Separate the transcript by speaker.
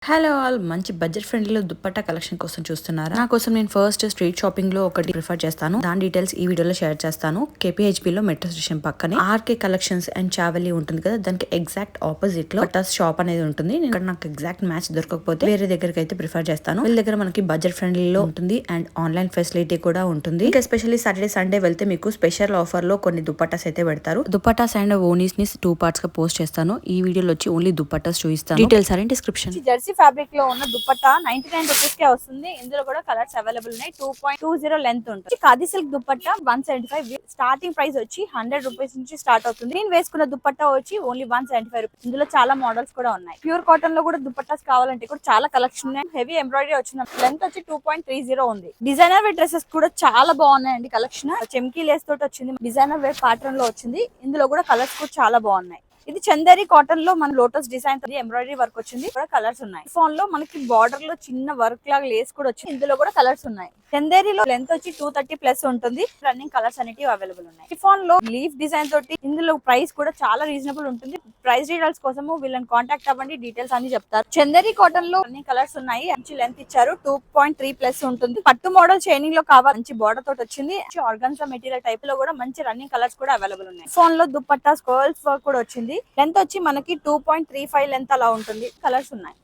Speaker 1: Hello all, మంచి budget ఫ్రెండ్లీలో dupatta collection కోసం చూస్తున్నారా? నా కోసం నేను ఫస్ట్ స్ట్రీట్ షాపింగ్ లో ఒకటి ప్రిఫర్ చేస్తాను. దాని డీటెయిల్స్ ఈ వీడియోలో షేర్ చేస్తాను. కేపీహెచ్పీ లో మెట్రో స్టేషన్ పక్కనే ఆర్కే కలెక్షన్స్ అండ్ చావెలీ ఉంటుంది కదా, దానికి ఎగ్జాక్ట్ ఆపోజిట్ లో పట్టాస్ షాప్ అనేది ఉంటుంది. ఇక్కడ నాకు ఎగ్జాక్ట్ మ్యాచ్ దొరకకపోతే వేరే దగ్గరికి అయితే ప్రిఫర్ చేస్తాను. వీళ్ళ దగ్గర మనకి బడ్జెట్ ఫ్రెండ్లీలో ఉంటుంది అండ్ ఆన్లైన్ ఫెసిలిటీ కూడా ఉంటుంది. ఇంకా ఎస్పెషల్లీ సాటర్డే సండే వెళ్తే మీకు స్పెషల్ ఆఫర్ లో కొన్ని దుప్పట్టాస్ అయితే పెడతారు. దుప్పట్టాస్ అండ్ ఓనీస్ ని 2 parts గా పోస్ట్ చేస్తాను. ఈ వీడియోలో వచ్చి ఓన్లీ దుప్పట్టాస్ చూపిస్తాను. Details are in description.
Speaker 2: Jersey fabric లో ఉన్న దుపట్టా 99 రూపీస్ కే వస్తుంది. ఇందులో కూడా కలర్స్ అవైలబుల్ ఉన్నాయి. 2.20 లెంత్ ఉంటుంది. Khadi silk dupatta 175. Starting price వచ్చి 100 రూపీస్ నుంచి స్టార్ట్ అవుతుంది. నేను వేసుకున్న దుపట్టా వచ్చి ఓన్లీ 175 రూపీస్. ఇందులో చాలా మోడల్స్ కూడా ఉన్నాయి. ప్యూర్ కాటన్ లో కూడా దుపట్టాస్ కావాలంటే కూడా చాలా కలెక్షన్ ఉన్నాయి. హెవీ ఎంబ్రాయిడరీ వచ్చిన లెంత్ వచ్చి 2.30 ఉంది. డిజైనర్ వేర్ డ్రెస్సెస్ కూడా చాలా బాగున్నాయండి. కలెక్షన్ చెమ్కీ లేస్ తోటి వచ్చింది. డిజైనర్ వేర్ ప్యాటర్న్ లో వచ్చింది. ఇందులో కూడా కలర్స్ కూడా చాలా బాగున్నాయి. ఇది చందేరి కాటన్ లో మన లోటస్ డిజైన్ ఎంబ్రాయిడరీ వర్క్ వచ్చింది. కూడా కలర్స్ ఉన్నాయి. ఫోన్ లో మనకి బార్డర్ లో చిన్న వర్క్ లాగా లేస్ కూడా వచ్చింది. ఇందులో కూడా కలర్స్ ఉన్నాయి. చందేరిలో లెంత్ వచ్చి 230+ ఉంటుంది. రన్నింగ్ కలర్స్ అనేవి అవైలబుల్ ఉన్నాయి. ఫోన్ లో లీఫ్ డిజైన్ తోటి ఇందులో ప్రైస్ కూడా చాలా రీజనబుల్ ఉంటుంది. ప్రైస్ డీటెయిల్స్ కోసము వీళ్ళని కాంటాక్ట్ అవ్వండి, డీటెయిల్స్ అని చెప్తారు. చందేరి కాటన్ లో అన్ని కలర్స్ ఉన్నాయి. మంచి లెంత్ ఇచ్చారు. 2.3+ ఉంటుంది. పట్టు మోడల్ చైనింగ్ లో కావాలి. మంచి బార్డర్ తోటి వచ్చింది. ఆర్గాన్జా మెటీరియల్ టైప్ లో కూడా మంచి రన్నింగ్ కలర్స్ కూడా అవైలబుల్ ఉన్నాయి. ఫోన్ లో దుపట్టా స్కర్ల్స్ వర్క్ కూడా వచ్చింది. లెంత్ వచ్చి మనకి 2.35 లెంత్ అలా ఉంటుంది. కలర్స్ ఉన్నాయి.